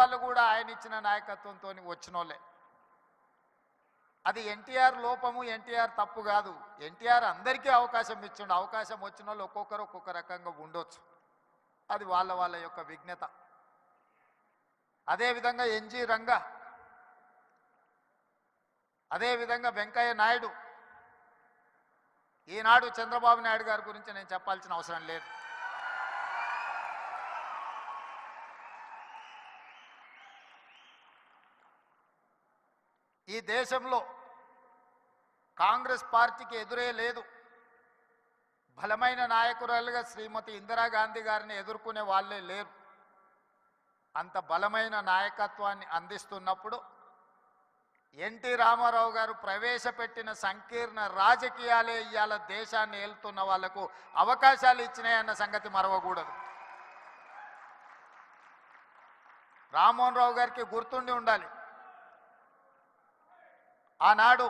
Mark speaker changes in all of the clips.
Speaker 1: వాళ్ళు కూడా ఆయన ఇచ్చిన నాయకత్వంతో వచ్చినోళ్ళే. అది ఎన్టీఆర్ లోపము, ఎన్టీఆర్ తప్పు కాదు. ఎన్టీఆర్ అందరికీ అవకాశం ఇచ్చిండు. అవకాశం వచ్చిన వాళ్ళు ఒక్కొక్కరు ఒక్కొక్క రకంగా ఉండొచ్చు. అది వాళ్ళ వాళ్ళ యొక్క విజ్ఞత. అదేవిధంగా ఎన్జి రంగా, అదేవిధంగా వెంకయ్య నాయుడు. ఈనాడు చంద్రబాబు నాయుడు గారి గురించి నేను చెప్పాల్సిన అవసరం లేదు. ఈ దేశంలో కాంగ్రెస్ పార్టీకి ఎదురే లేదు. బలమైన నాయకురాలుగా శ్రీమతి ఇందిరాగాంధీ గారిని ఎదుర్కొనే వాళ్ళే లేరు. అంత బలమైన నాయకత్వాన్ని అందిస్తున్నప్పుడు ఎన్టీ రామారావు గారు ప్రవేశపెట్టిన సంకీర్ణ రాజకీయాలే ఇవాళ దేశాన్ని ఏలుతున్న వాళ్లకు అవకాశాలు ఇచ్చినాయన్న సంగతి మరవకూడదు. రామ్మోహన్ రావు గారికి గుర్తుండి ఉండాలి, ఆనాడు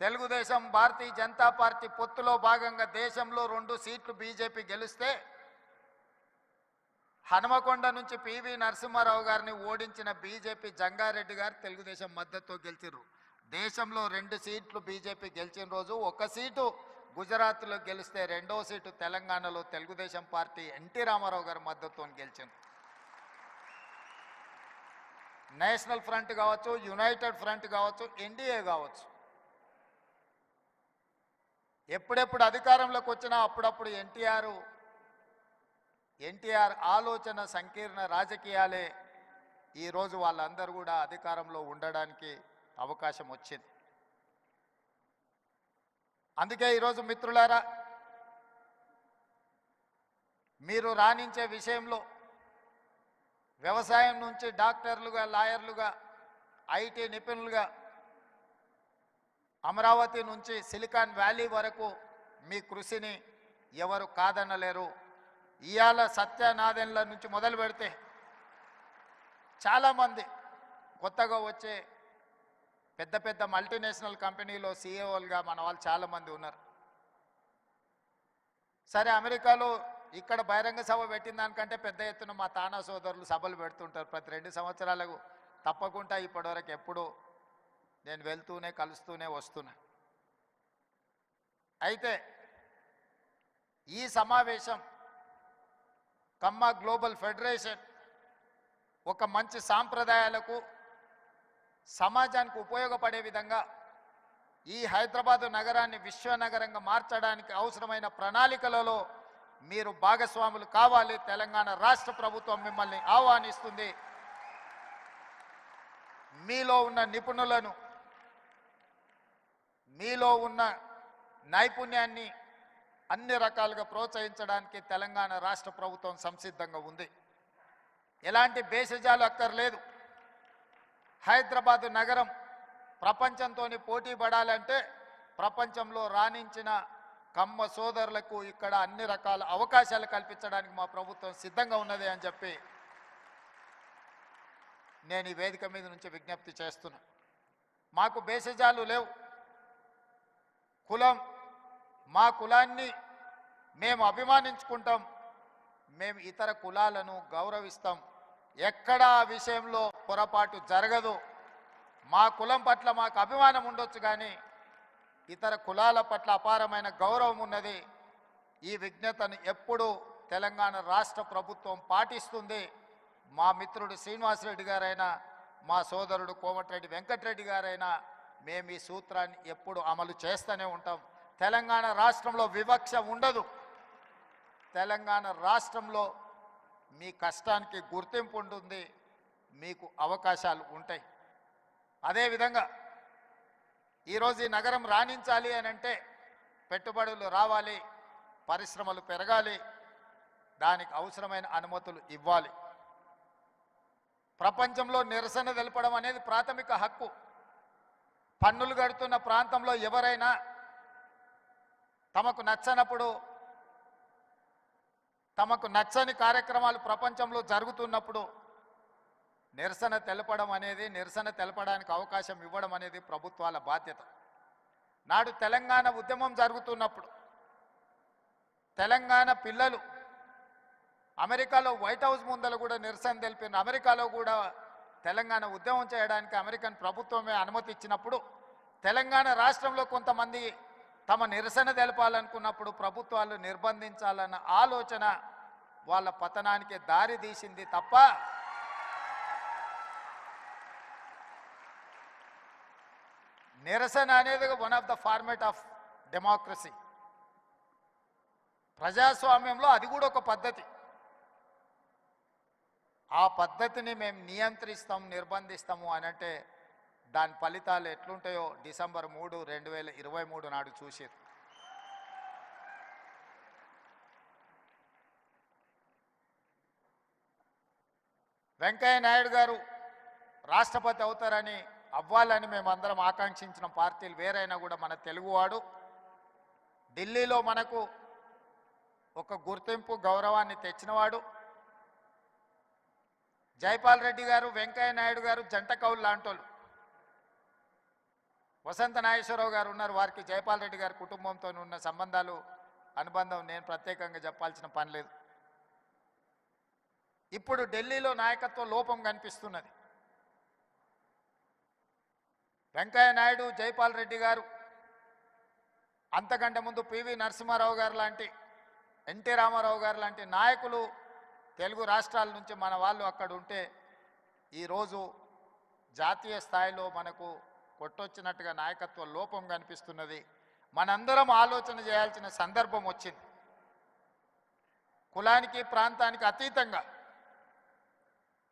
Speaker 1: తెలుగుదేశం భారతీయ జనతా పార్టీ పొత్తులో భాగంగా దేశంలో 2 సీట్లు బీజేపీ గెలిస్తే హనుమకొండ నుంచి పివి నరసింహారావు గారిని ఓడించిన బీజేపీ జంగారెడ్డి గారు తెలుగుదేశం మద్దతుతో గెలిచారు. దేశంలో 2 సీట్లు బీజేపీ గెలిచిన రోజు 1 సీటు గుజరాత్లో గెలిస్తే 2వ సీటు తెలంగాణలో తెలుగుదేశం పార్టీ ఎన్టీ రామారావు గారి మద్దతుతో గెలిచింది. నేషనల్ ఫ్రంట్ కావచ్చు, యునైటెడ్ ఫ్రంట్ కావచ్చు, ఎన్డీఏ కావచ్చు, ఎప్పుడెప్పుడు అధికారంలోకి వచ్చినా అప్పుడప్పుడు ఎన్టీఆర్ ఆలోచన సంకీర్ణ రాజకీయాలే ఈరోజు వాళ్ళందరూ కూడా అధికారంలో ఉండడానికి అవకాశం వచ్చింది. అందుకే ఈరోజు మిత్రులారా, మీరు రాణించే విషయంలో వ్యవసాయం నుంచి డాక్టర్లుగా, లాయర్లుగా, ఐటీ నిపుణులుగా, అమరావతి నుంచి సిలికాన్ వ్యాలీ వరకు మీ కృషిని ఎవరు కాదనలేరు. ఇవాళ సత్యనాదెన్ల నుంచి మొదలు పెడితే చాలామంది కొత్తగా వచ్చే పెద్ద పెద్ద మల్టీనేషనల్ కంపెనీలో సీఈఓలుగా మన వాళ్ళు చాలామంది ఉన్నారు. సరే, అమెరికాలో ఇక్కడ బహిరంగ సభ పెట్టిన దానికంటే పెద్ద ఎత్తున మా తానా సోదరులు సభలు పెడుతుంటారు ప్రతి 2 సంవత్సరాలకు. తప్పకుండా ఇప్పటివరకు ఎప్పుడూ నేను వెళ్తూనే కలుస్తూనే వస్తున్నా. అయితే ఈ సమావేశం కమ్మ గ్లోబల్ ఫెడరేషన్ ఒక మంచి సాంప్రదాయాలకు, సమాజానికి ఉపయోగపడే విధంగా ఈ హైదరాబాదు నగరాన్ని విశ్వనగరంగా మార్చడానికి అవసరమైన ప్రణాళికలలో మీరు భాగస్వాములు కావాలి. తెలంగాణ రాష్ట్ర ప్రభుత్వం మిమ్మల్ని ఆహ్వానిస్తుంది. మీలో ఉన్న నిపుణులను, మీలో ఉన్న నైపుణ్యాన్ని అన్ని రకాలుగా ప్రోత్సహించడానికి తెలంగాణ రాష్ట్ర ప్రభుత్వం సంసిద్ధంగా ఉంది. ఎలాంటి భేషజాలు అక్కర్లేదు. హైదరాబాదు నగరం ప్రపంచంతో పోటీ పడాలంటే ప్రపంచంలో రాణించిన కమ్మ సోదరులకు ఇక్కడ అన్ని రకాల అవకాశాలు కల్పించడానికి మా ప్రభుత్వం సిద్ధంగా ఉన్నది అని చెప్పి నేను ఈ వేదిక మీద నుంచి విజ్ఞప్తి చేస్తున్నా. మాకు భేషజాలు లేవు. కులం, మా కులాన్ని మేము అభిమానించుకుంటాం. మేము ఇతర కులాలను గౌరవిస్తాం. ఎక్కడా ఆ విషయంలో పొరపాటు జరగదు. మా కులం పట్ల మాకు అభిమానం ఉండొచ్చు, కానీ ఇతర కులాల పట్ల అపారమైన గౌరవం ఉన్నది. ఈ విజ్ఞతను ఎప్పుడూ తెలంగాణ రాష్ట్ర ప్రభుత్వం పాటిస్తుంది. మా మిత్రుడు శ్రీనివాసరెడ్డి గారైనా, మా సోదరుడు కోమటిరెడ్డి వెంకటరెడ్డి గారైనా మేము ఈ సూత్రాన్ని ఎప్పుడు అమలు చేస్తూనే ఉంటాం. తెలంగాణ రాష్ట్రంలో వివక్ష ఉండదు. తెలంగాణ రాష్ట్రంలో మీ కష్టానికి గుర్తింపు ఉంటుంది, మీకు అవకాశాలు ఉంటాయి. అదేవిధంగా ఈరోజు ఈ నగరం రాణించాలి అని అంటే పెట్టుబడులు రావాలి, పరిశ్రమలు పెరగాలి, దానికి అవసరమైన అనుమతులు ఇవ్వాలి. ప్రపంచంలో నిరసన తెలపడం అనేది ప్రాథమిక హక్కు. పన్నులు కడుతున్న ప్రాంతంలో ఎవరైనా తమకు నచ్చనప్పుడు, తమకు నచ్చని కార్యక్రమాలు ప్రపంచంలో జరుగుతున్నప్పుడు నిరసన తెలపడం అనేది, నిరసన తెలపడానికి అవకాశం ఇవ్వడం అనేది ప్రభుత్వాల బాధ్యత. నాడు తెలంగాణ ఉద్యమం జరుగుతున్నప్పుడు తెలంగాణ పిల్లలు అమెరికాలో వైట్ హౌస్ ముందర కూడా నిరసన తెలిపిన అమెరికాలో కూడా తెలంగాణ ఉద్యమం చేయడానికి అమెరికన్ ప్రభుత్వమే అనుమతి ఇచ్చినప్పుడు తెలంగాణ రాష్ట్రంలో కొంతమంది తమ నిరసన తెలపాలనుకున్నప్పుడు ప్రభుత్వాలు నిర్బంధించాలన్న ఆలోచన వాళ్ళ పతనానికి దారి తీసింది తప్ప నిరసన అనేది one of the format of democracy. ప్రజాస్వామ్యంలో అది కూడా ఒక పద్ధతి. ఆ పద్ధతిని మేము నియంత్రిస్తాం, నిర్బంధిస్తాము అని అంటే దాని ఫలితాలు ఎట్లుంటాయో డిసెంబర్ 3, 2023 నాడు చూసారు. వెంకయ్య నాయుడు గారు రాష్ట్రపతి అవుతారని అవ్వాలని మేమందరం ఆకాంక్షించిన పార్టీలు వేరైనా కూడా మన తెలుగువాడు ఢిల్లీలో మనకు ఒక గుర్తింపు గౌరవాన్ని తెచ్చినవాడు. జైపాల్ రెడ్డి గారు, వెంకయ్య నాయుడు గారు జంట కౌలు లాంటోళ్ళు. వసంత నాగేశ్వరరావు గారు ఉన్నారు, వారికి జైపాల్ రెడ్డి గారి కుటుంబంతో ఉన్న సంబంధాలు అనుబంధం నేను ప్రత్యేకంగా చెప్పాల్సిన పని లేదు. ఇప్పుడు ఢిల్లీలో నాయకత్వ లోపం కనిపిస్తున్నది. వెంకయ్య నాయుడు, జైపాల్ రెడ్డి గారు, అంతకంటే ముందు పివి నరసింహారావు గారు లాంటి, ఎన్టీ రామారావు గారు లాంటి నాయకులు తెలుగు రాష్ట్రాల నుంచి మన వాళ్ళు అక్కడ ఉంటే ఈరోజు జాతీయ స్థాయిలో మనకు కొట్టొచ్చినట్టుగా నాయకత్వ లోపం కనిపిస్తున్నది. మనందరం ఆలోచన చేయాల్సిన సందర్భం వచ్చింది. కులానికి ప్రాంతానికి అతీతంగా